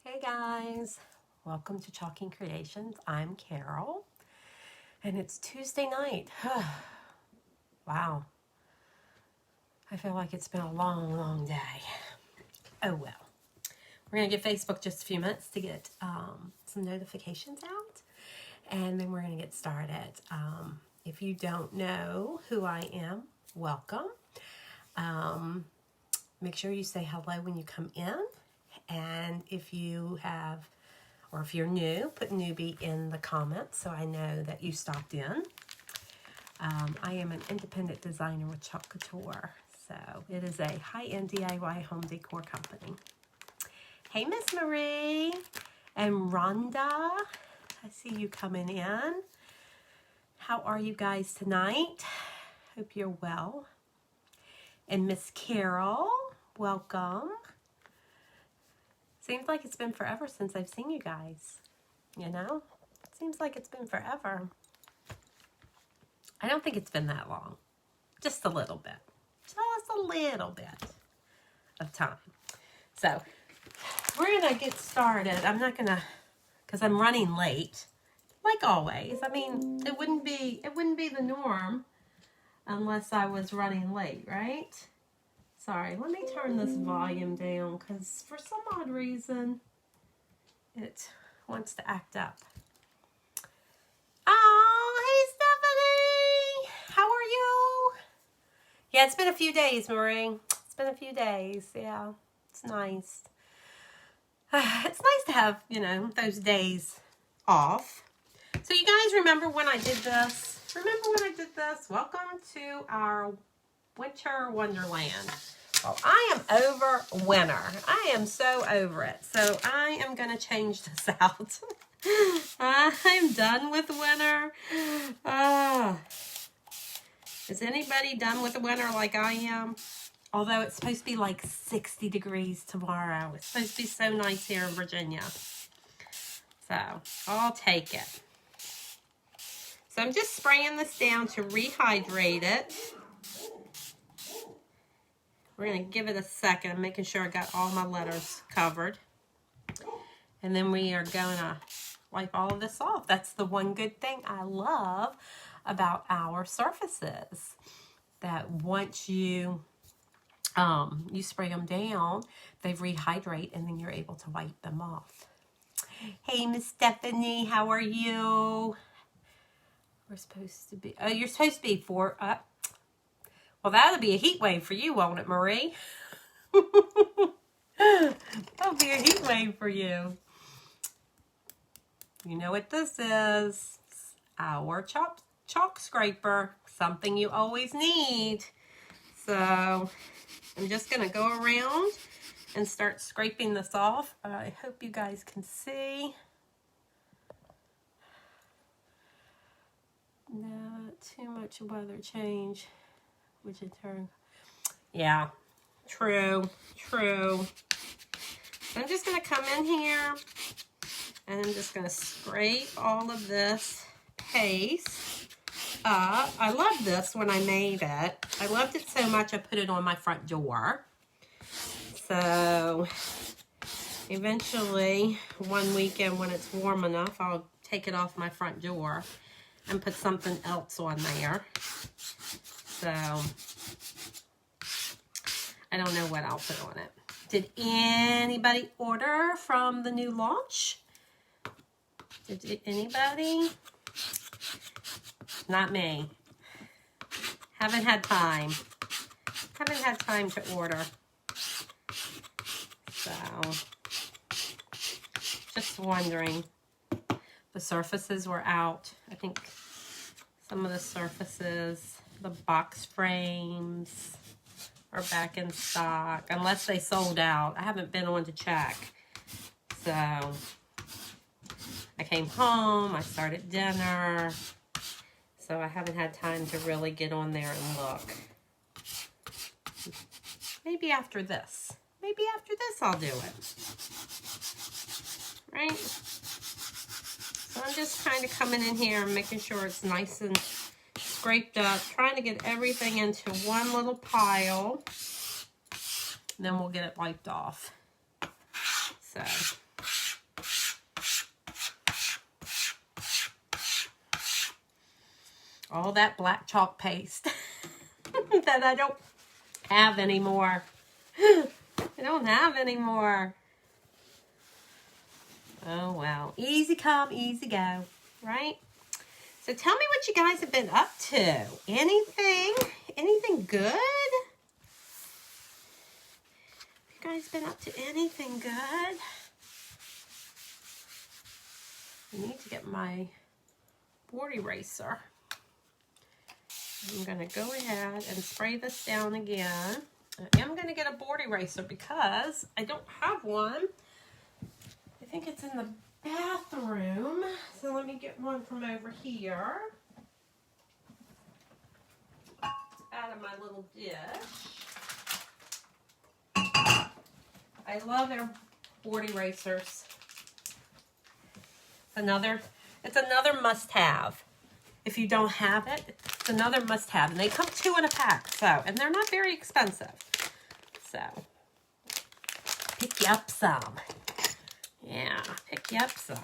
Hey guys, welcome to Chalking Creations. I'm Carol, and it's Tuesday night. Wow, I feel like it's been a long day. Oh well. We're going to give Facebook just a few minutes to get some notifications out, and then we're going to get started. If you don't know who I am, welcome. Make sure you say hello when you come in, and if you have, or if you're new, put newbie in the comments so I know that you stopped in. I am an independent designer with Couture, so it is a high-end DIY home decor company. Hey, Miss Marie and Rhonda, I see you coming in. How are you guys tonight? Hope you're well. And Miss Carol, welcome. Seems like it's been forever since I've seen you guys, you know? It seems like it's been forever. I don't think it's been that long. Just a little bit. Just a little bit of time. So, we're going to get started. I'm not going to, because I'm running late, like always. I mean, it wouldn't be the norm unless I was running late, right? Sorry, let me turn this volume down because for some odd reason it wants to act up. Oh, hey Stephanie! How are you? Yeah, it's been a few days, Marie. It's been a few days. Yeah, it's nice. It's nice to have, you know, those days off. So you guys remember when I did this? Welcome to our winter wonderland. Well, I am over winter. I am so over it. So I am going to change this out. I'm done with winter. Is anybody done with the winter like I am? Although it's supposed to be like 60 degrees tomorrow. It's supposed to be so nice here in Virginia. So I'll take it. So I'm just spraying this down to rehydrate it. We're going to give it a second. I'm making sure I got all my letters covered. And then we are going to wipe all of this off. That's the one good thing I love about our surfaces. That once you spray them down, they rehydrate and then you're able to wipe them off. Hey, Miss Stephanie, how are you? We're supposed to be, oh, you're supposed to be well, that'll be a heat wave for you, won't it, Marie? That'll be a heat wave for you. You know what this is. Our chalk scraper. Something you always need. So, I'm just going to go around and start scraping this off. I hope you guys can see. Not too much weather change. Which in turn, yeah, true. So I'm just going to come in here and I'm just going to scrape all of this paste up. I love this when I made it. I loved it so much I put it on my front door. So eventually one weekend when it's warm enough, I'll take it off my front door and put something else on there. So, I don't know what I'll put on it. Did anybody order from the new launch? Did anybody? Not me. Haven't had time. Haven't had time to order. So, just wondering. The surfaces were out. I think some of the surfaces, the box frames are back in stock, unless they sold out. I haven't been on to check. So, I came home, I started dinner, so I haven't had time to really get on there and look. Maybe after this. Maybe after this I'll do it. Right? So I'm just kind of coming in here and making sure it's nice and scraped up, trying to get everything into one little pile. And then we'll get it wiped off. So All that black chalk paste that I don't have anymore. I don't have anymore. Oh, well. Easy come, easy go, right? So tell me what you guys have been up to. Anything good? You guys been up to anything good? I need to get my board eraser. I'm going to go ahead and spray this down again. I am going to get a board eraser because I don't have one. I think it's in the bathroom. So let me get one from over here. Out of my little dish. I love our board erasers. It's another must-have. If you don't have it, it's another must-have. And they come 2 in a pack, and they're not very expensive. So, pick you up some. Yeah, pick you up some.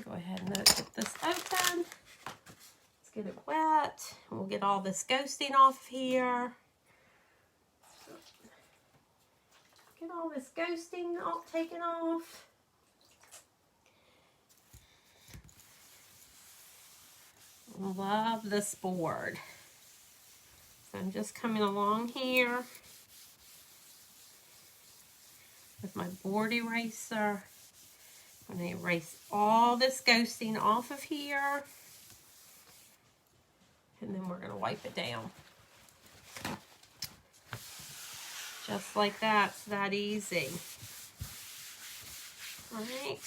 Go ahead and get this open. Let's get it wet. We'll get all this ghosting off here. Get all this ghosting all taken off. Love this board. So I'm just coming along here with my board eraser. I'm going to erase all this ghosting off of here. And then we're going to wipe it down. Just like that. It's that easy. All right.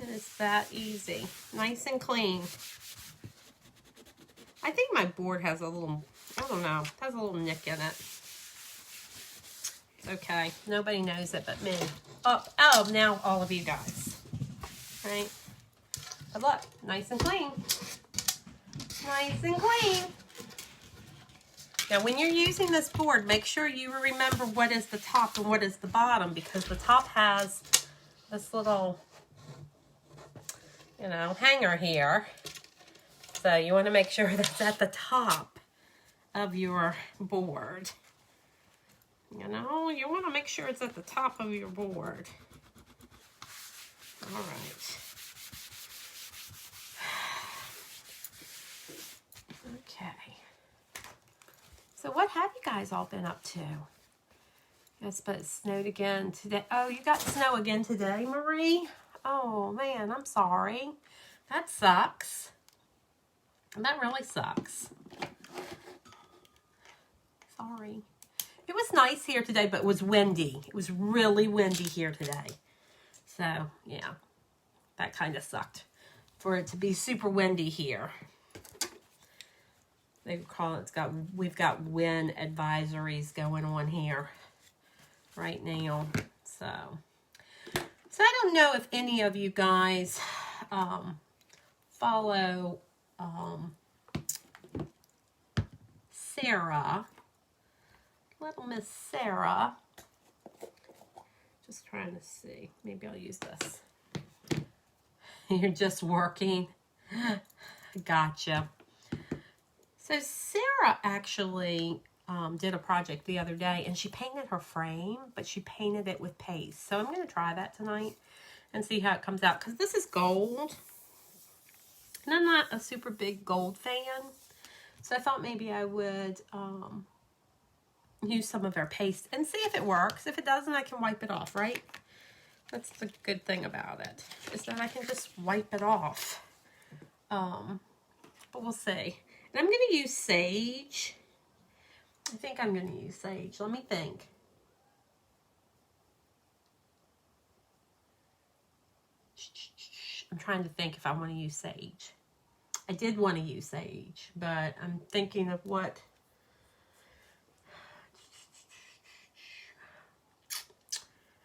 It is that easy. Nice and clean. I think my board has a little, I don't know, has a little nick in it. It's okay. Nobody knows it but me. Oh, now all of you guys. Right? But look, nice and clean. Nice and clean. Now, when you're using this board, make sure you remember what is the top and what is the bottom, because the top has this little, hanger here. So you want to make sure that's at the top of your board. You want to make sure it's at the top of your board. All right. Okay. So what have you guys all been up to? Yes, but it snowed again today. Oh, you got snow again today, Marie? Oh, man, I'm sorry. That sucks. That really sucks. Sorry. It was nice here today, but it was windy. It was really windy here today. So, yeah, that kind of sucked for it to be super windy here. They call it, we've got wind advisories going on here right now. So I don't know if any of you guys follow Sarah, little Miss Sarah. Just trying to see. Maybe I'll use this. You're just working. Gotcha. So Sarah actually did a project the other day, and she painted her frame, but she painted it with paste. So I'm going to try that tonight and see how it comes out, because this is gold. And I'm not a super big gold fan, so I thought maybe I would use some of our paste and see if it works. If it doesn't, I can wipe it off, right? That's the good thing about it, is that I can just wipe it off. But we'll see. And I'm going to use sage. I think I'm going to use sage. Let me think. I'm trying to think if I want to use sage. I did want to use sage, but I'm thinking of what.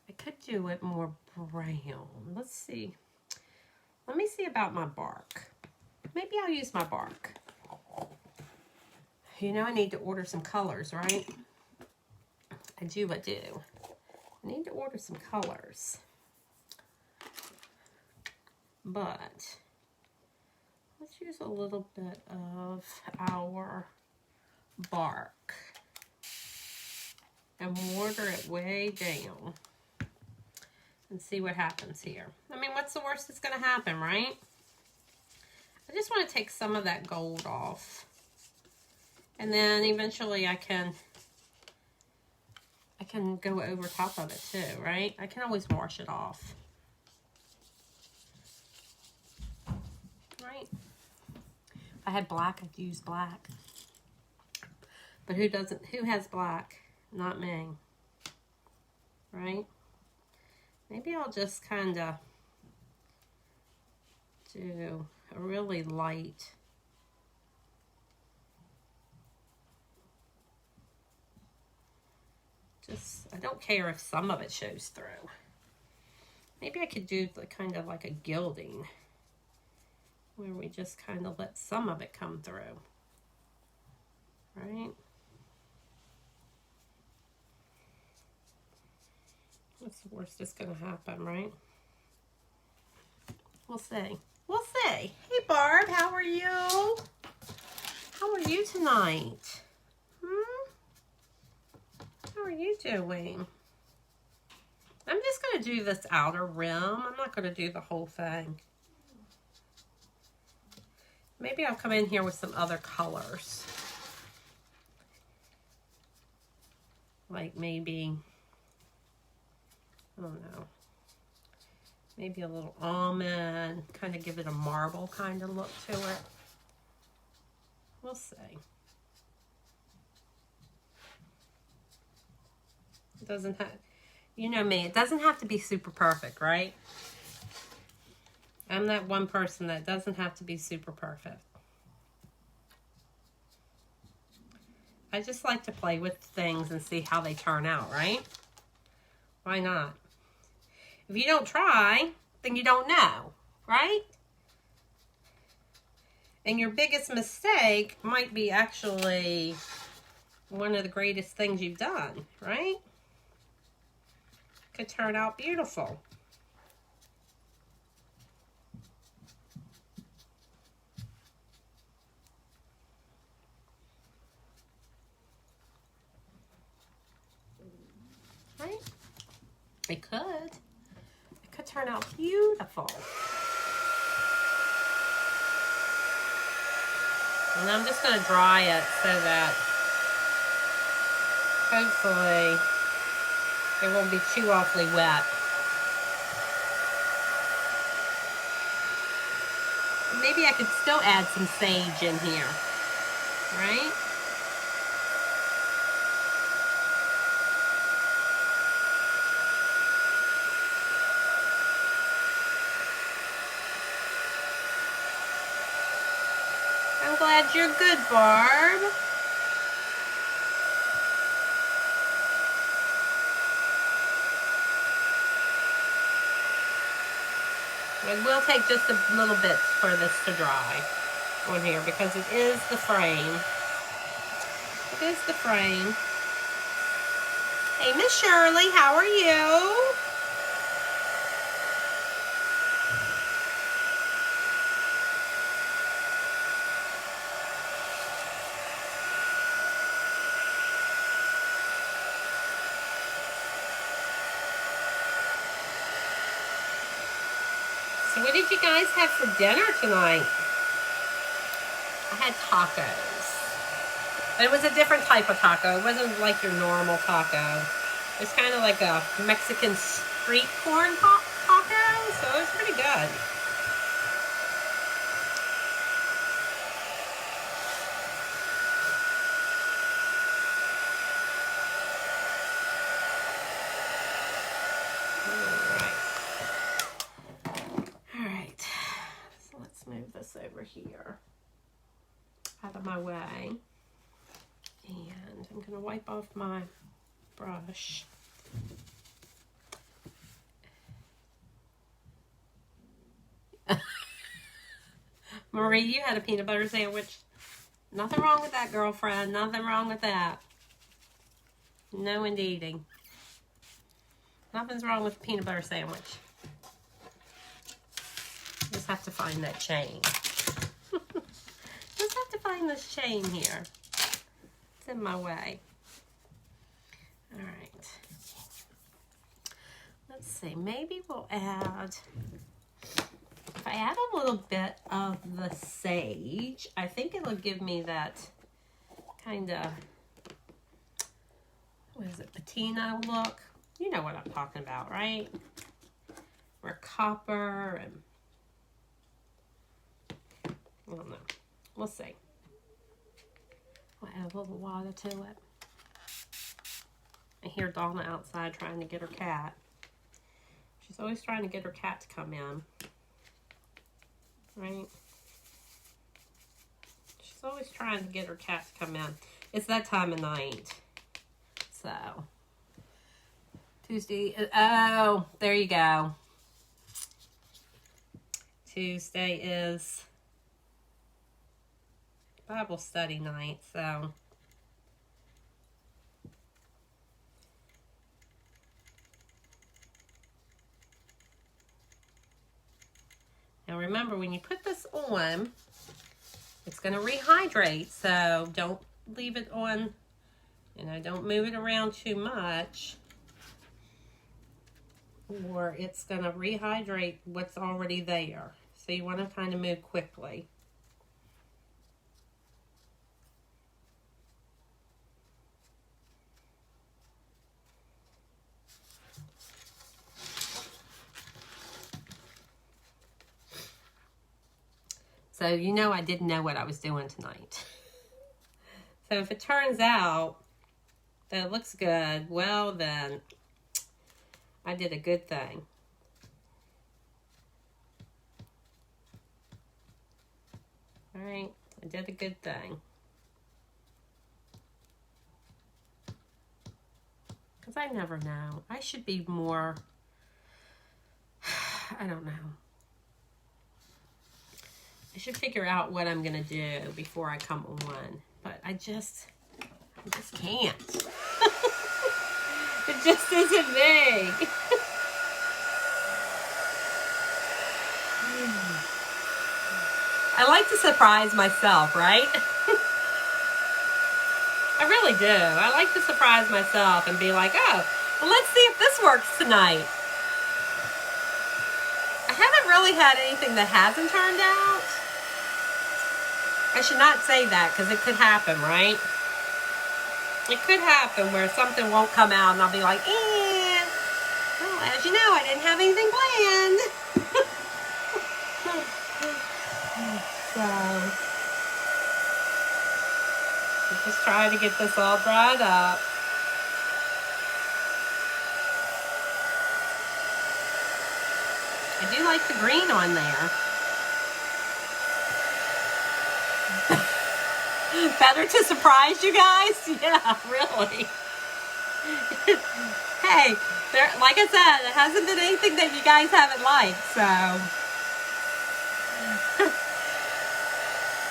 I could do it more brown. Let's see. Let me see about my bark. Maybe I'll use my bark. I need to order some colors, right? I do. I need to order some colors. But let's use a little bit of our bark and water it way down and see what happens here. I mean, what's the worst that's going to happen, right? I just want to take some of that gold off. And then eventually I can go over top of it too, right? I can always wash it off. Right? If I had black, I'd use black. But who has black? Not me. Right? Maybe I'll just kind of do a really light I don't care if some of it shows through. Maybe I could do the kind of like a gilding where we just kind of let some of it come through. Right? What's the worst that's going to happen, right? We'll see. We'll see. Hey, Barb, how are you? How are you tonight? How are you doing? I'm just going to do this outer rim. I'm not going to do the whole thing. Maybe I'll come in here with some other colors. Like maybe, I don't know. Maybe a little almond. Kind of give it a marble kind of look to it. We'll see. It doesn't have, you know me, it doesn't have to be super perfect, right? I'm that one person that doesn't have to be super perfect. I just like to play with things and see how they turn out, right? Why not? If you don't try, then you don't know, right? And your biggest mistake might be actually one of the greatest things you've done, right? Could turn out beautiful. Right? It could. It could turn out beautiful. And I'm just going to dry it so that hopefully it won't be too awfully wet. Maybe I could still add some sage in here, right? I'm glad you're good, Barb. It will take just a little bit for this to dry on here because it is the frame. It is the frame. Hey, Miss Shirley, how are you? So what did you guys have for dinner tonight? I had tacos. But it was a different type of taco. It wasn't like your normal taco. It's kind of like a Mexican street corn taco. So it was pretty good. Over here out of my way, and I'm going to wipe off my brush. Marie, you had a peanut butter sandwich. Nothing wrong with that, girlfriend. Nothing wrong with that. No indeedy. Nothing's wrong with a peanut butter sandwich. Just have to find that chain. Just have to find this chain here. It's in my way. All right. Let's see. Maybe we'll add... If I add a little bit of the sage, I think it'll give me that kind of, what is it, patina look. You know what I'm talking about, right? Or copper and, I don't know. We'll see. We'll add a little water to it. I hear Donna outside trying to get her cat. She's always trying to get her cat to come in. Right? She's always trying to get her cat to come in. It's that time of night. So, Tuesday. Oh, there you go. Tuesday is Bible study night, so. Now remember, when you put this on, it's going to rehydrate, so don't leave it on, don't move it around too much, or it's going to rehydrate what's already there. So you want to kind of move quickly. So I didn't know what I was doing tonight. So if it turns out that it looks good, well then, I did a good thing. All right, I did a good thing. Because I never know. I should be more, I don't know. I should figure out what I'm going to do before I come on. But I just can't. It just isn't me. I like to surprise myself, right? I really do. I like to surprise myself and be like, oh, well, let's see if this works tonight. I haven't really had anything that hasn't turned out. I should not say that because it could happen, right? It could happen where something won't come out and I'll be like, well, as you know, I didn't have anything planned. So, I'm just trying to get this all dried up. I do like the green on there. Better to surprise you guys? Yeah, really. Hey, like I said, it hasn't been anything that you guys haven't liked, so.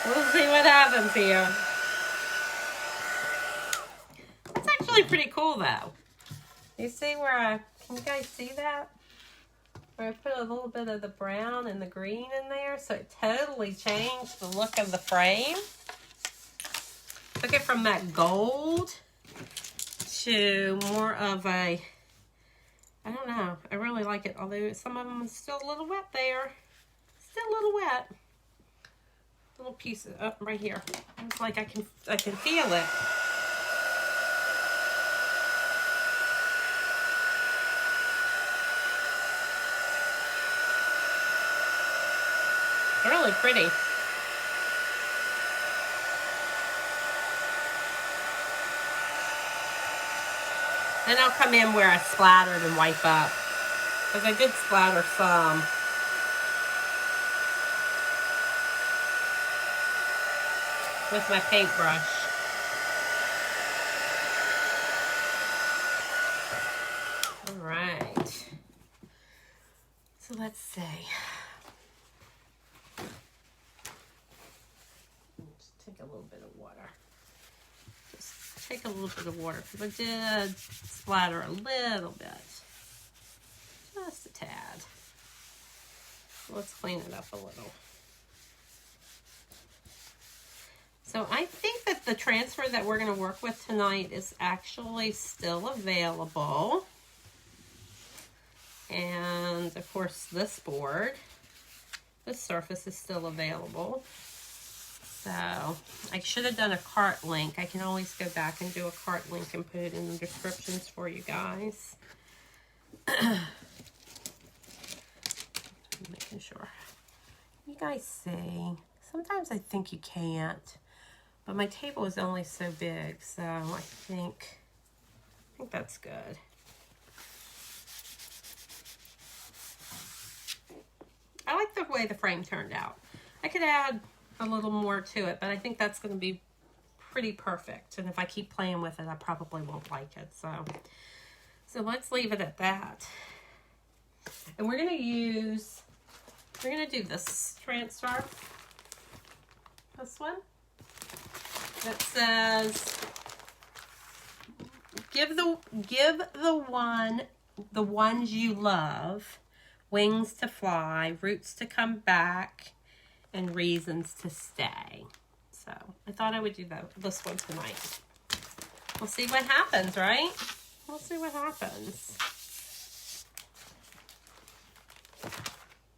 We'll see what happens here. It's actually pretty cool, though. You see where can you guys see that? Where I put a little bit of the brown and the green in there, so it totally changed the look of the frame. Took it from that gold to more of a, I don't know, I really like it, although some of them are still a little wet there. Still a little wet. Little piece up right here. It's like I can feel it. It's really pretty. Then I'll come in where I splattered and wipe up. Because I did splatter some. With my paintbrush. All right. So let's see. Just take a little bit of water. Just take a little bit of water because I did splatter a little bit. Just a tad. Let's clean it up a little. So I think that the transfer that we're going to work with tonight is actually still available. And of course this board, this surface is still available. So I should have done a cart link. I can always go back and do a cart link and put it in the descriptions for you guys. Making sure you guys see. Sometimes I think you can't, but my table is only so big, so I think that's good. I like the way the frame turned out. I could add a little more to it, but I think that's going to be pretty perfect. And if I keep playing with it, I probably won't like it. So let's leave it at that. And we're going to do this transfer. This one. That says, give the ones you love wings to fly, roots to come back, and reasons to stay. So I thought I would do this one tonight. We'll see what happens, right? We'll see what happens. So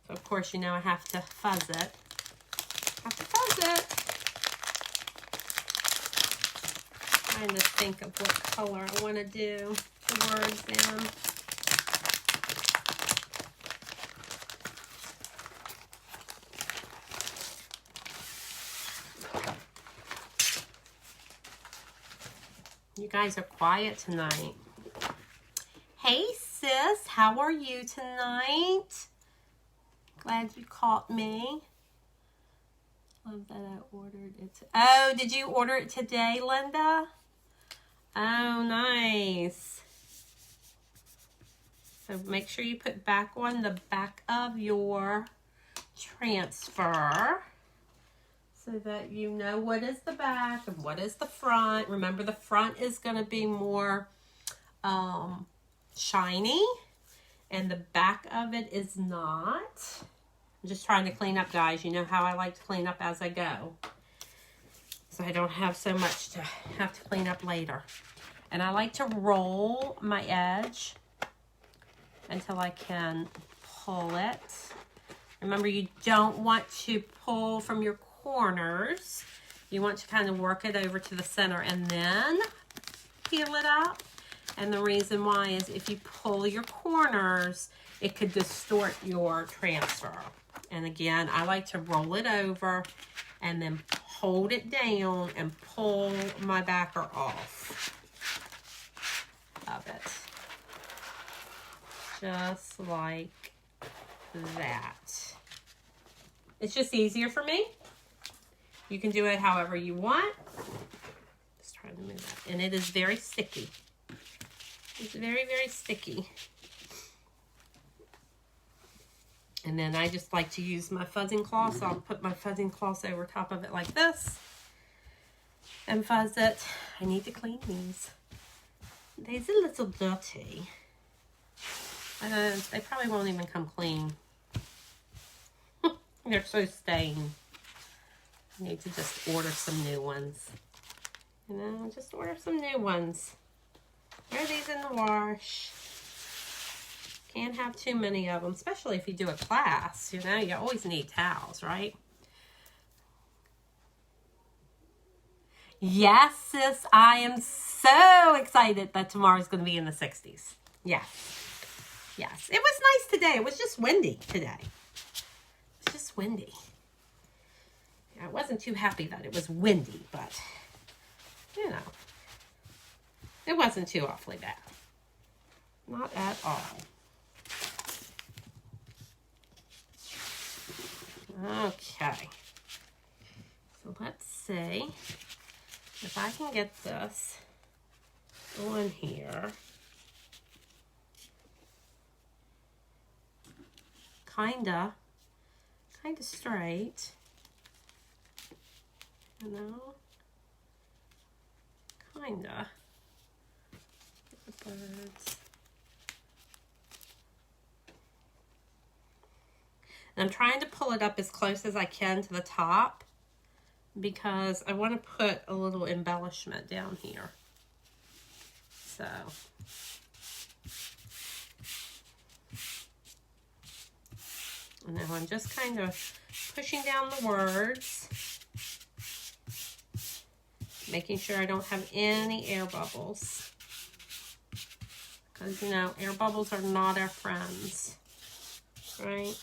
of course, you know I have to fuzz it. Trying to think of what color I want to do the words in. You guys are quiet tonight. Hey sis, how are you tonight? Glad you caught me. Love that I ordered it. Oh, did you order it today, Linda? Oh, nice. So make sure you put back on the back of your transfer so that you know what is the back and what is the front. Remember, the front is going to be more shiny and the back of it is not. I'm just trying to clean up, guys. You know how I like to clean up as I go, so I don't have so much to have to clean up later. And I like to roll my edge until I can pull it. Remember, you don't want to pull from your corners. You want to kind of work it over to the center and then peel it up. And the reason why is if you pull your corners, it could distort your transfer. And again, I like to roll it over and then hold it down and pull my backer off of it. Just like that. It's just easier for me. You can do it however you want. Just trying to move that. And it is very sticky. It's very, very sticky. And then I just like to use my fuzzing cloth. So I'll put my fuzzing cloth over top of it like this. And fuzz it. I need to clean these. They's a little dirty. They probably won't even come clean. They're so stained. I need to just order some new ones. You know, just order some new ones. Throw these in the wash. Can't have too many of them, especially if you do a class. You know, you always need towels, right? Yes, sis, I am so excited that tomorrow's going to be in the 60s. Yes. Yes. It was nice today. It was just windy today. It's just windy. Yeah, I wasn't too happy that it was windy, but, you know, it wasn't too awfully bad. Not at all. Okay. So let's see if I can get this on here. Kinda straight. You know? Kinda. Get the birds. And I'm trying to pull it up as close as I can to the top. because I want to put a little embellishment down here. So now I'm just kind of pushing down the words, making sure I don't have any air bubbles. Because, you know, air bubbles are not our friends, right?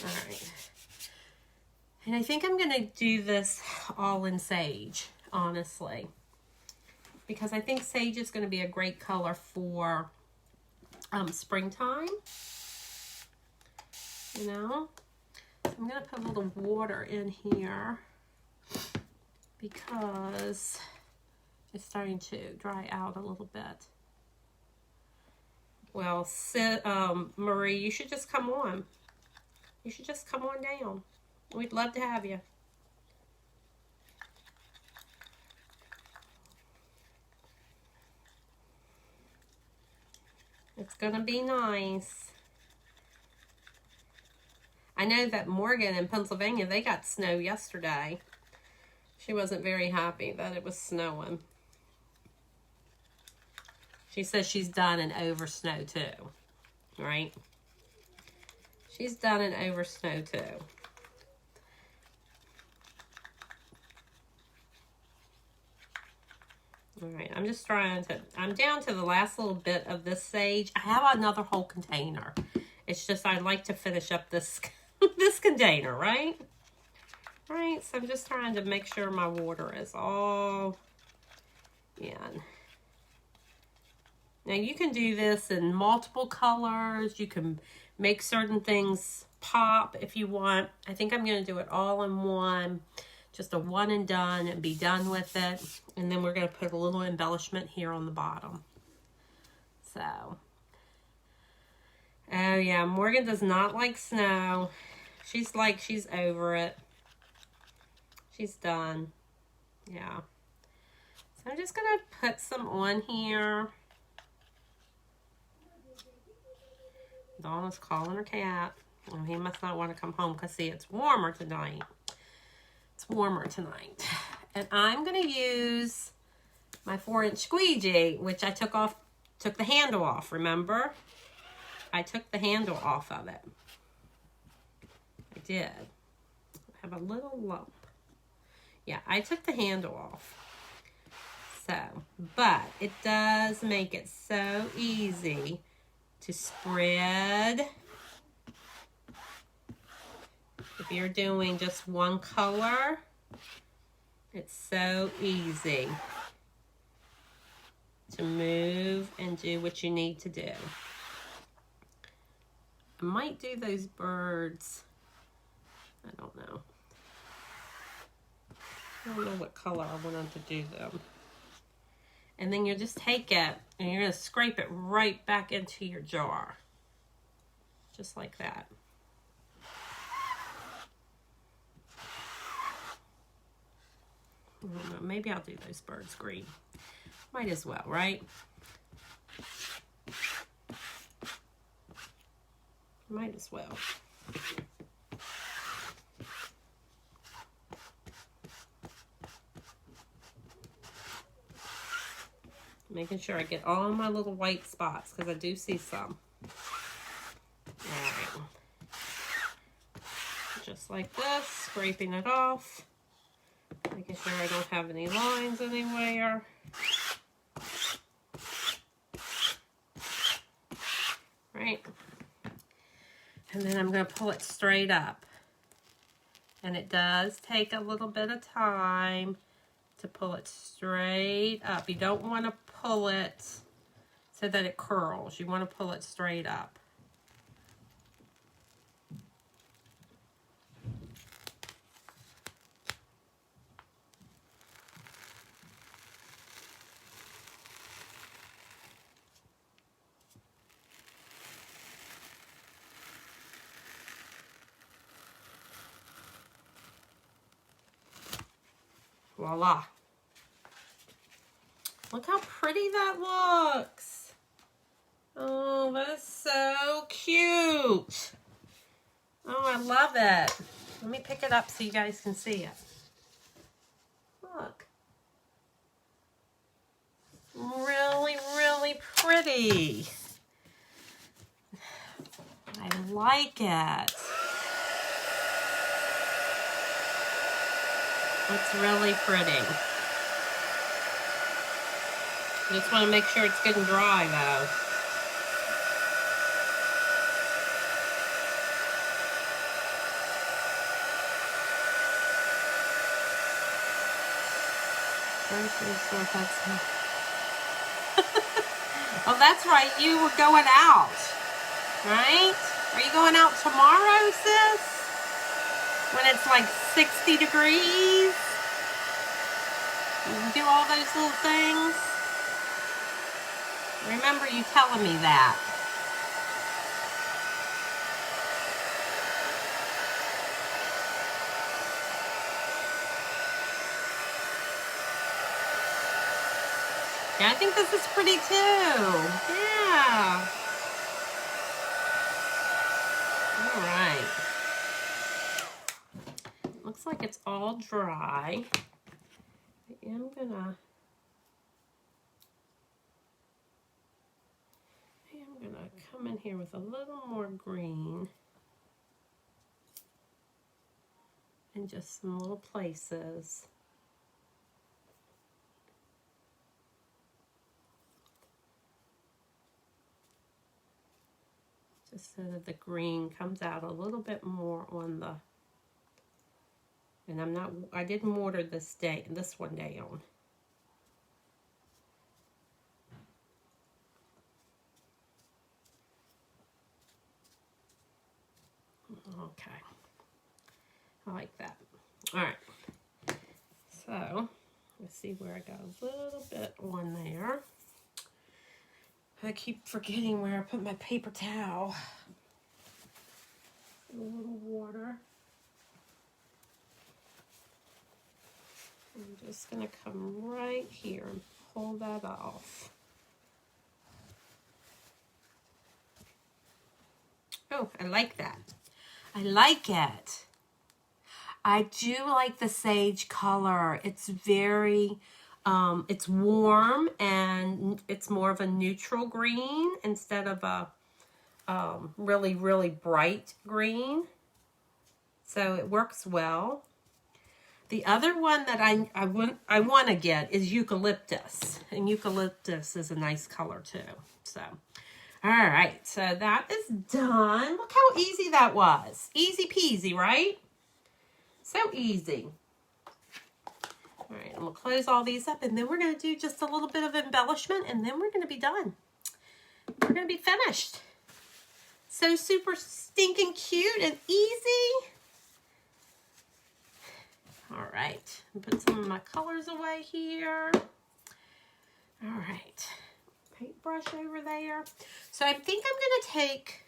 All right. And I think I'm going to do this all in sage, honestly. Because I think sage is going to be a great color for springtime. You know? So I'm going to put a little water in here because it's starting to dry out a little bit. Well, Marie, you should just come on. You should just come on down. We'd love to have you. It's going to be nice. I know that Morgan in Pennsylvania, they got snow yesterday. She wasn't very happy that it was snowing. She says she's done and over snow too, right? She's done and over snow too. All right, I'm just trying to, I'm down to the last little bit of this sage. I have another whole container. It's just I'd like to finish up this this container, right? Right, so I'm just trying to make sure my water is all in. Now you can do this in multiple colors. You can make certain things pop if you want. I think I'm going to do it all in one. Just a one and done and be done with it. And then we're going to put a little embellishment here on the bottom. So. Oh yeah, Morgan does not like snow. She's like, she's over it. She's done. Yeah. So I'm just going to put some on here. Donna's calling her cat. And he must not want to come home because, see, it's warmer tonight. It's warmer tonight. And I'm going to use my 4-inch squeegee, which I took the handle off, remember? I took the handle off of it. I did. I have a little lump. Yeah, I took the handle off. So, but it does make it so easy to spread. If you're doing just one color, it's so easy to move and do what you need to do. I might do those birds. I don't know. I don't know what color I wanted to do them. And then you just take it and you're going to scrape it right back into your jar. Just like that. I don't know, maybe I'll do those birds green. Might as well, right? Might as well. Making sure I get all my little white spots because I do see some. All right. Just like this, scraping it off. Making sure I don't have any lines anywhere. Right. And then I'm going to pull it straight up. And it does take a little bit of time to pull it straight up. You don't want to pull it so that it curls. You want to pull it straight up. Voila. Look how pretty that looks. Oh, that's so cute. Oh, I love it. Let me pick it up so you guys can see it. Look. Really, really pretty. I like it. It's really pretty. Just want to make sure it's good and dry though. Oh, that's right. You were going out, right? Are you going out tomorrow, sis? When it's like 60 degrees? You can do all those little things? Remember you telling me that. Yeah, I think this is pretty too. Yeah. All right. Looks like it's all dry. I am gonna come in here with a little more green and just some little places. Just so that the green comes out a little bit more on the, and I didn't water this one down. Okay. I like that. All right. So, let's see where I got a little bit on there. I keep forgetting where I put my paper towel. A little water. I'm just going to come right here and pull that off. Oh, I like that. I like it. I do like the sage color. It's very, it's warm and it's more of a neutral green instead of a really, really bright green. So it works well. The other one that I want to get is eucalyptus. And eucalyptus is a nice color too. So, all right. So that is done. Look how easy that was. Easy peasy, right? So easy. All right, I'm going to close all these up, and then we're going to do just a little bit of embellishment, and then we're going to be done. We're going to be finished. So super stinking cute and easy. All right, put some of my colors away here. All right, paintbrush over there. So I think I'm going to take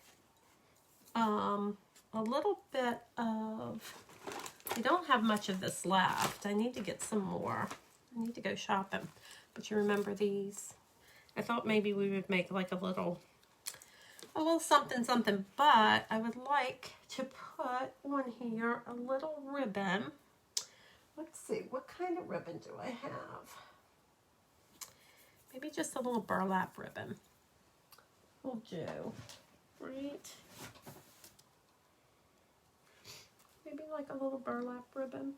a little bit of... I don't have much of this left. I need to get some more. I need to go shopping. But you remember these? I thought maybe we would make like a little something, something. But I would like to put on here a little ribbon. Let's see, what kind of ribbon do I have? Maybe just a little burlap ribbon will do, right? Maybe like a little burlap ribbon.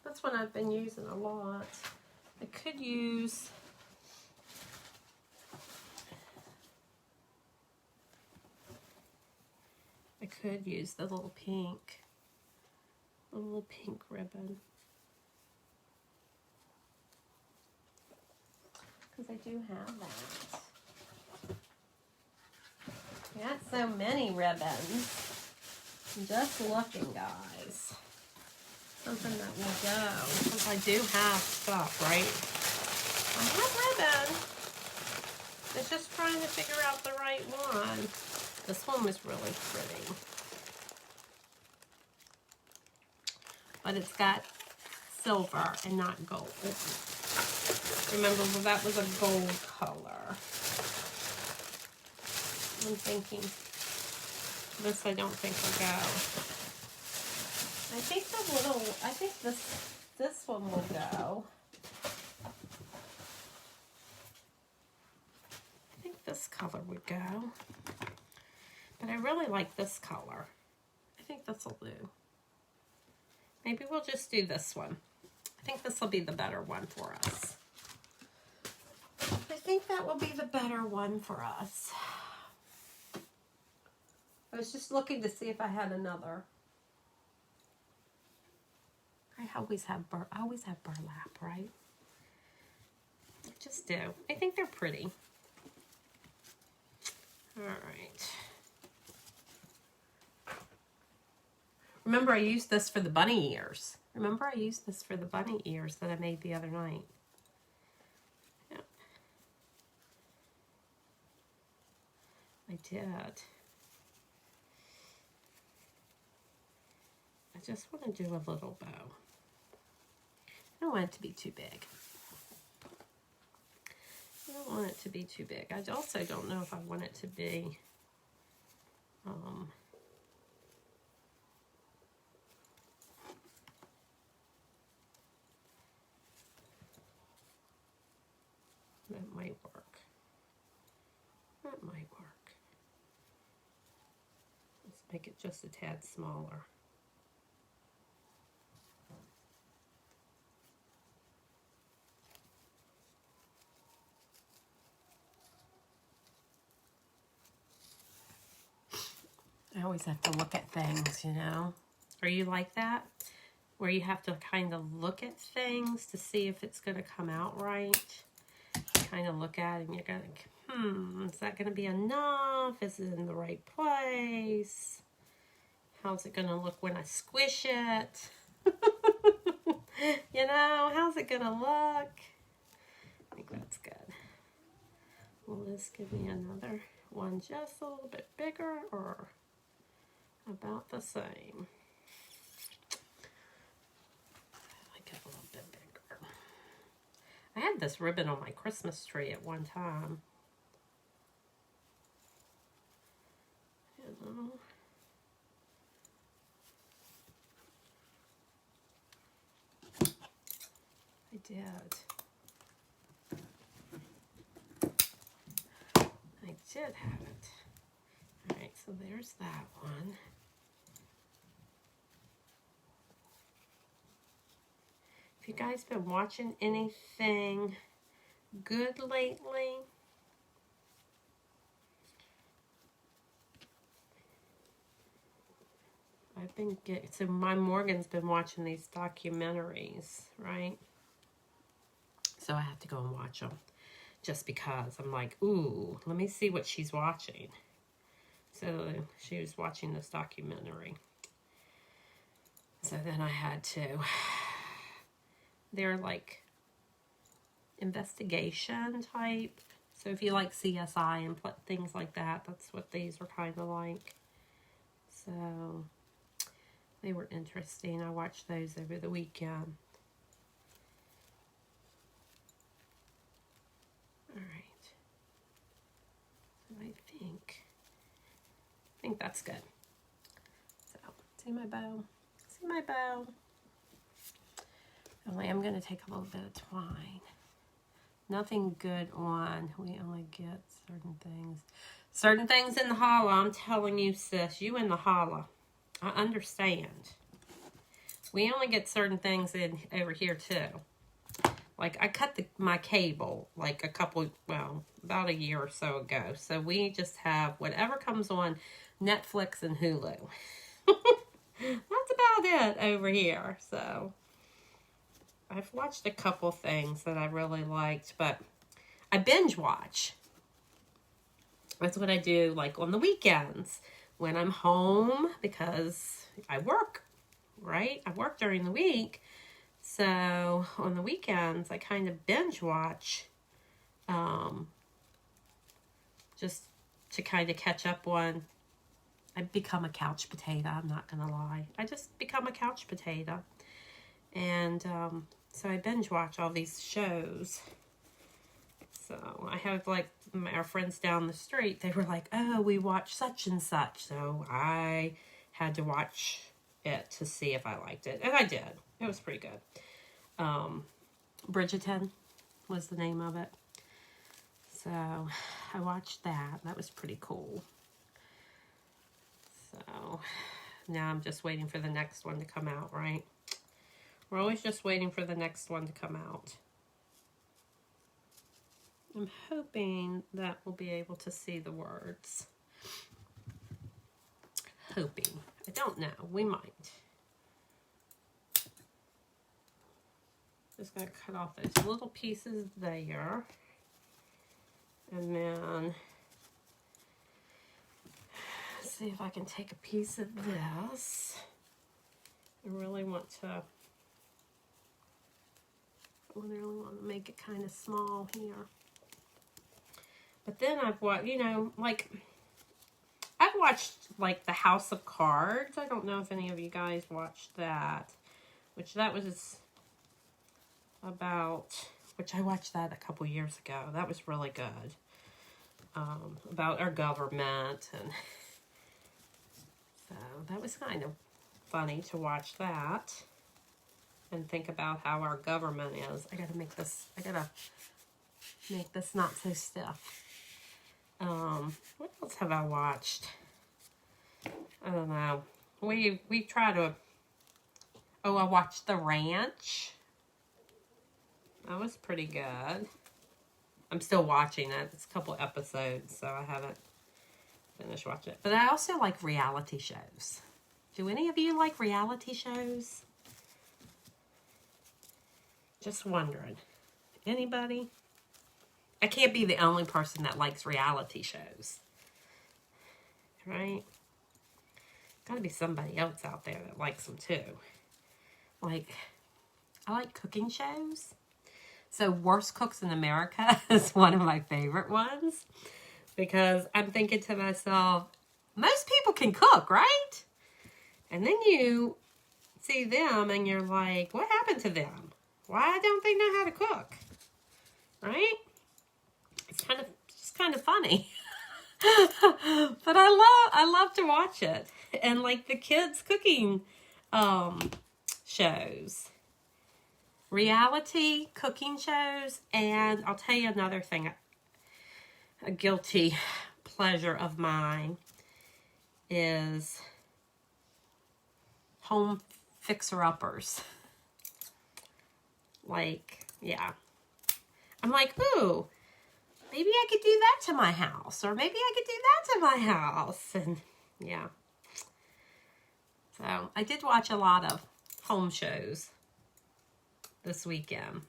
That's one I've been using a lot. I could use the little pink ribbon. Because I do have that. Got so many ribbons. I'm just looking, guys. Something that will go. Because I do have stuff, right? I have ribbon. It's just trying to figure out the right one. This one was really pretty. But it's got silver and not gold. Remember, well, that was a gold color. I'm thinking this I don't think will go. I think this one will go. I think this color would go. But I really like this color. I think this will do. Maybe we'll just do this one. I think this will be the better one for us. I think that will be the better one for us. I was just looking to see if I had another. I always have burlap, right? I just do. I think they're pretty. All right. Remember, I used this for the bunny ears. Remember, I used this for the bunny ears that I made the other night. Yep. I did. I just want to do a little bow. I don't want it to be too big. I don't want it to be too big. I also don't know if I want it to be that might work. That might work. Let's make it just a tad smaller. I always have to look at things, you know. Are you like that? Where you have to kind of look at things to see if it's going to come out right. Kind of look at it and you're going, is that going to be enough? Is it in the right place? How's it going to look when I squish it? You know, how's it going to look? I think that's good. Will this give me another one just a little bit bigger or about the same? I like it a little bit bigger. I had this ribbon on my Christmas tree at one time. You know. I did. I did have it. All right, so there's that one. Have you guys been watching anything good lately? So my Morgan's been watching these documentaries, right? So I have to go and watch them just because I'm like, ooh, let me see what she's watching. So she was watching this documentary. So then I had to, they're like investigation type. So if you like CSI and things like that, that's what these are kind of like. So they were interesting. I watched those over the weekend. All right. So I think that's good. So see my bow? See my bow? Only I'm going to take a little bit of twine. Nothing good on. We only get certain things. Certain things in the hollow. I'm telling you, sis. You in the hollow. I understand. We only get certain things in over here, too. Like, I cut my cable, like, about a year or so ago. So we just have whatever comes on Netflix and Hulu. That's about it over here. So I've watched a couple things that I really liked, but I binge watch. That's what I do, like, on the weekends when I'm home because I work, right? I work during the week. So on the weekends, I kind of binge watch just to kind of catch up on. I've become a couch potato, I'm not going to lie. I just become a couch potato. And so I binge watch all these shows. So I have like our friends down the street, they were like, oh, we watched such and such. So I had to watch it to see if I liked it. And I did. It was pretty good. Bridgerton was the name of it. So I watched that. That was pretty cool. So now I'm just waiting for the next one to come out, right? We're always just waiting for the next one to come out. I'm hoping that we'll be able to see the words. Hoping. I don't know. We might. Just going to cut off those little pieces there. And then see if I can take a piece of this. I really want to make it kind of small here. But then I've watched, you know, like, I've watched, like, The House of Cards. I don't know if any of you guys watched that. Which that was about, which I watched that a couple years ago. That was really good. About our government. And so that was kind of funny to watch that. And think about how our government is. I gotta make this not so stiff. What else have I watched? I don't know. We try to. Oh, I watched The Ranch. That was pretty good. I'm still watching it. It's a couple episodes, so I haven't finished watching it. But I also like reality shows. Do any of you like reality shows? Just wondering. Anybody? I can't be the only person that likes reality shows. Right? Gotta be somebody else out there that likes them too. Like, I like cooking shows. So Worst Cooks in America is one of my favorite ones. Because I'm thinking to myself, most people can cook, right? And then you see them and you're like, what happened to them? Why don't they know how to cook? Right? It's just kind of funny. But I love to watch it. And like the kids cooking shows. Reality cooking shows. And I'll tell you another thing. A guilty pleasure of mine is home fixer-uppers. Like, yeah. I'm like, ooh, maybe I could do that to my house. Or maybe I could do that to my house. And, yeah. So, I did watch a lot of home shows this weekend.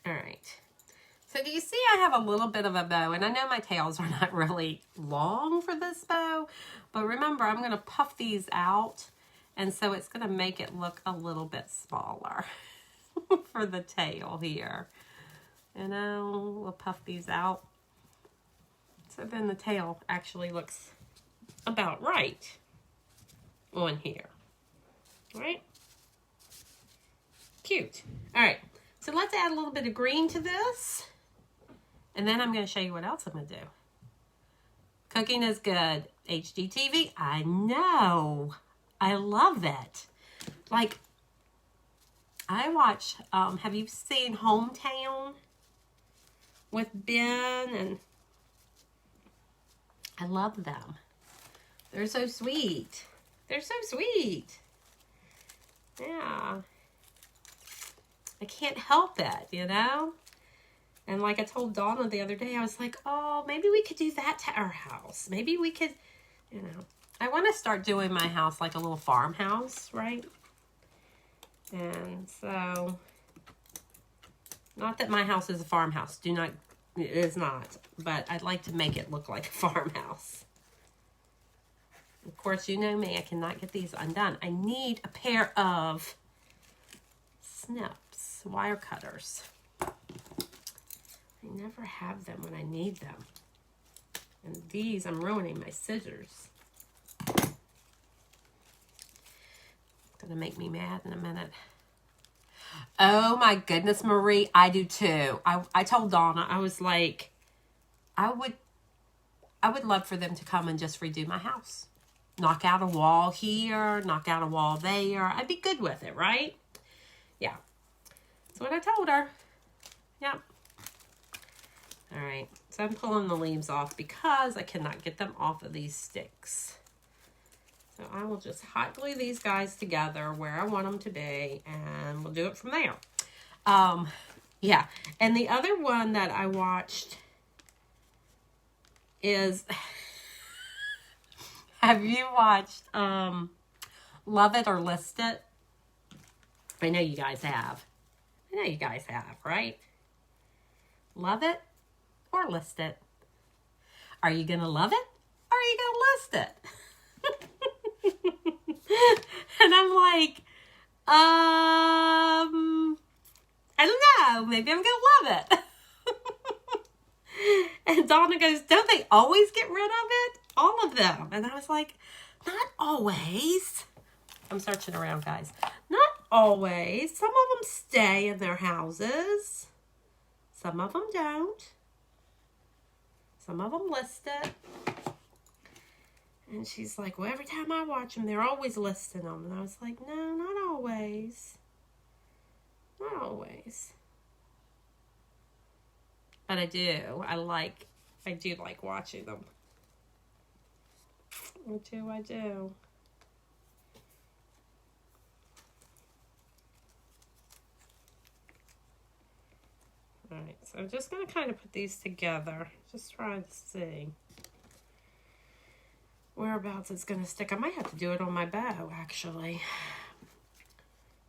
Alright. So, do you see I have a little bit of a bow? And I know my tails are not really long for this bow. But remember, I'm going to puff these out. And so it's going to make it look a little bit smaller for the tail here. You know, we'll puff these out. So then the tail actually looks about right on here. All right? Cute. All right. So let's add a little bit of green to this. And then I'm going to show you what else I'm going to do. Cooking is good. HGTV, I know. I love it. Like, I watch, have you seen Hometown with Ben? And I love them. They're so sweet. They're so sweet. Yeah. I can't help it, you know? And like I told Donna the other day, I was like, oh, maybe we could do that to our house. Maybe we could, you know. I want to start doing my house like a little farmhouse, right? And so, not that my house is a farmhouse. It is not. But I'd like to make it look like a farmhouse. Of course, you know me. I cannot get these undone. I need a pair of snips, wire cutters. I never have them when I need them. And these, I'm ruining my scissors. Gonna make me mad in a minute. Oh my goodness, Marie, I do too. I told Donna, I was like, I would love for them to come and just redo my house. Knock out a wall here, knock out a wall there. I'd be good with it, right? Yeah. That's what I told her. Yep. All right. So I'm pulling the leaves off because I cannot get them off of these sticks. So I will just hot glue these guys together where I want them to be, and we'll do it from there. Yeah. And the other one that I watched is, have you watched Love It or List It? I know you guys have. I know you guys have, right? Love it or list it? Are you going to love it or are you going to list it? And I'm like, I don't know. Maybe I'm going to love it. And Donna goes, don't they always get rid of it? All of them. And I was like, not always. I'm searching around, guys. Not always. Some of them stay in their houses. Some of them don't. Some of them list it. And she's like, well, every time I watch them, they're always listing them. And I was like, no, not always. Not always. But I do. I do like watching them. I do. Alright, so I'm just going to kind of put these together. Just trying to see whereabouts it's going to stick. I might have to do it on my bow, actually.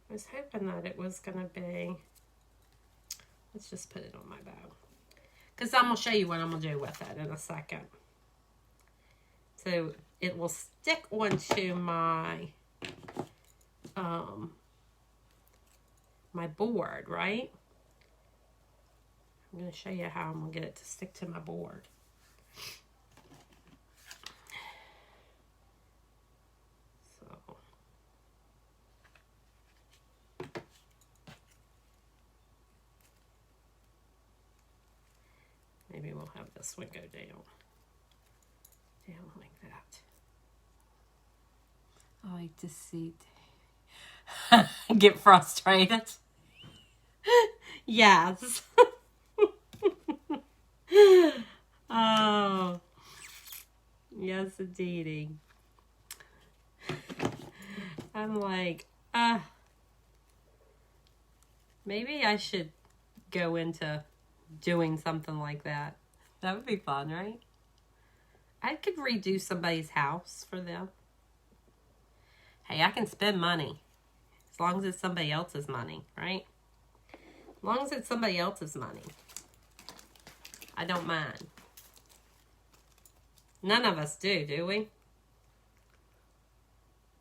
I was hoping that it was going to be... Let's just put it on my bow. Because I'm going to show you what I'm going to do with it in a second. So it will stick onto my my board, right? I'm going to show you how I'm going to get it to stick to my board. So maybe we'll have this one go down like that. I like to see get frustrated. Yes. Oh, yes, indeedy. I'm like, maybe I should go into doing something like that. That would be fun, right? I could redo somebody's house for them. Hey, I can spend money as long as it's somebody else's money, right? As long as it's somebody else's money, I don't mind. None of us do we?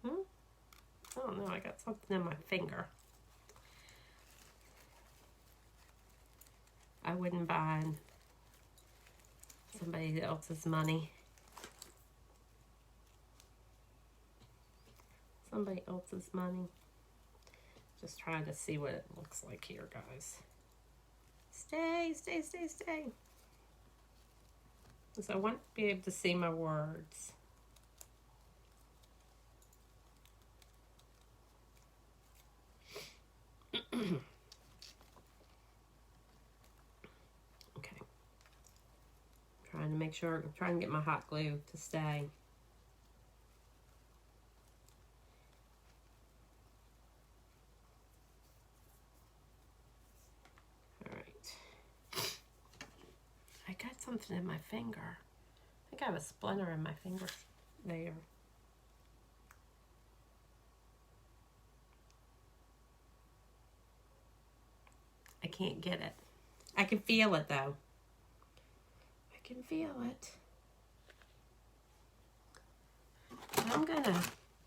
I don't know. I got something in my finger. I wouldn't mind somebody else's money. Somebody else's money. Just trying to see what it looks like here, guys. Stay. So I want to be able to see my words. Okay. Trying to make sure, I'm trying to get my hot glue to stay. Got something in my finger. I think I have a splinter in my finger there. I can't get it. I can feel it though. I can feel it.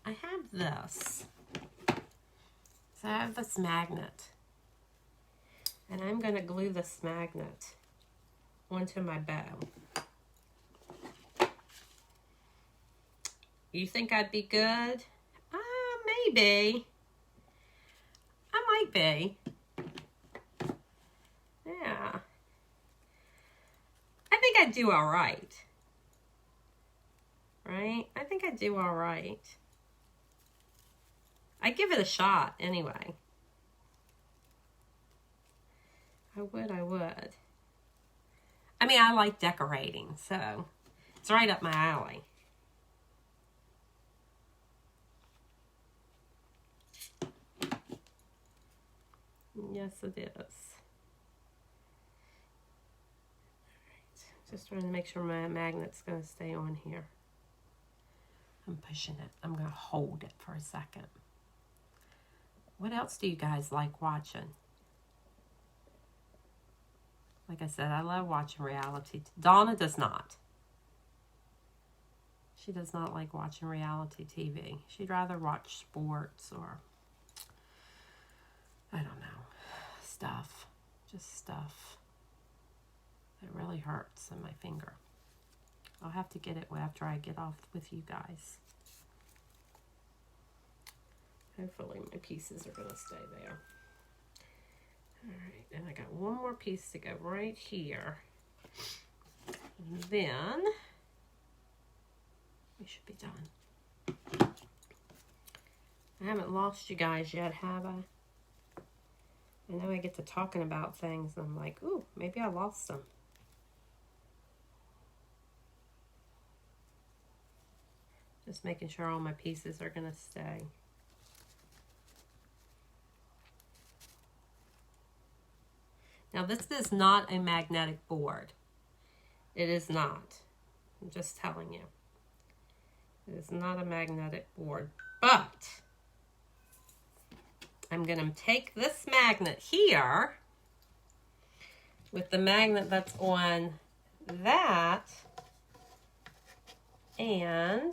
I have this. So I have this magnet. And I'm gonna glue this magnet onto my bow. You think I'd be good? Maybe. I might be. do all right. Right? I think I do all right. I give it a shot anyway. I would. I mean, I like decorating, so it's right up my alley. Yes, it is. All right. Just trying to make sure my magnet's going to stay on here. I'm pushing it. I'm going to hold it for a second. What else do you guys like watching? Like I said, I love watching reality. Donna does not. She does not like watching reality TV. She'd rather watch sports or, I don't know, stuff. Just stuff. It really hurts in my finger. I'll have to get it after I get off with you guys. Hopefully my pieces are going to stay there. All right, and I got one more piece to go right here. And then we should be done. I haven't lost you guys yet, have I? I know I get to talking about things and I'm like, ooh, maybe I lost them. Just making sure all my pieces are going to stay. Now, this is not a magnetic board. It is not. I'm just telling you. It is not a magnetic board. But I'm going to take this magnet here with the magnet that's on that and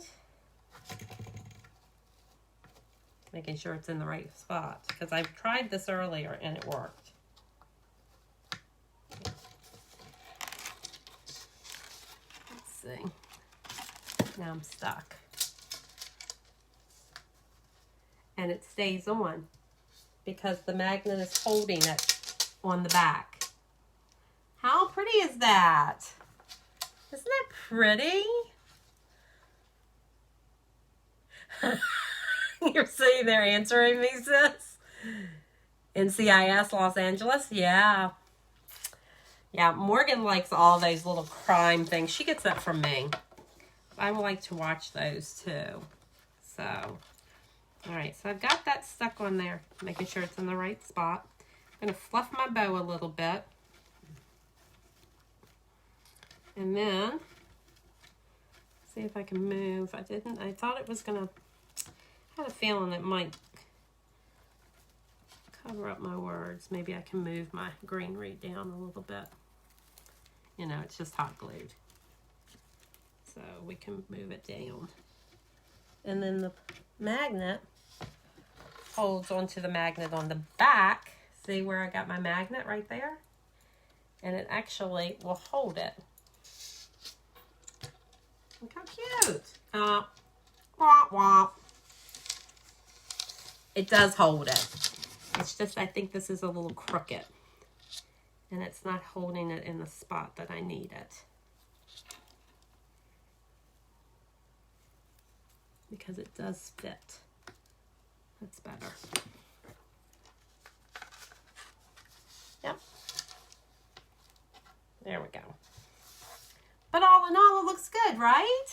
making sure it's in the right spot because I've tried this earlier and it worked. See. Now I'm stuck. And it stays on because the magnet is holding it on the back. How pretty is that? Isn't that pretty? You're sitting there answering me, sis. NCIS Los Angeles? Yeah. Yeah, Morgan likes all those little crime things. She gets that from me. I like to watch those too. So, all right. So I've got that stuck on there, making sure it's in the right spot. I'm going to fluff my bow a little bit. And then, see if I can move. I thought it was going to, I had a feeling it might cover up my words. Maybe I can move my greenery down a little bit. You know, it's just hot glued. So we can move it down. And then the magnet holds onto the magnet on the back. See where I got my magnet right there? And it actually will hold it. Look how cute. Womp womp. It does hold it. It's just, I think this is a little crooked. And it's not holding it in the spot that I need it. Because it does fit. That's better. Yep. There we go. But all in all, it looks good, right?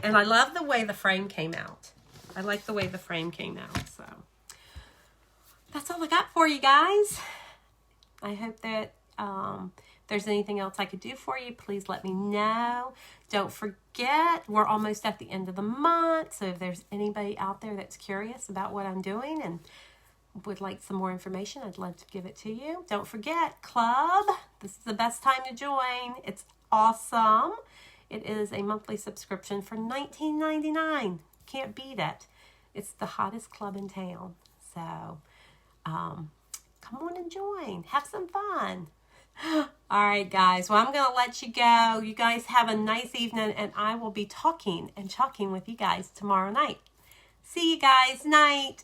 And I love the way the frame came out. I like the way the frame came out, so. That's all I got for you guys. I hope that if there's anything else I could do for you, please let me know. Don't forget, we're almost at the end of the month. So if there's anybody out there that's curious about what I'm doing and would like some more information, I'd love to give it to you. Don't forget, club. This is the best time to join. It's awesome. It is a monthly subscription for $19.99. Can't beat it. It's the hottest club in town. So, come on and join. Have some fun. All right, guys. Well, I'm going to let you go. You guys have a nice evening, and I will be talking and chalking with you guys tomorrow night. See you guys. Night.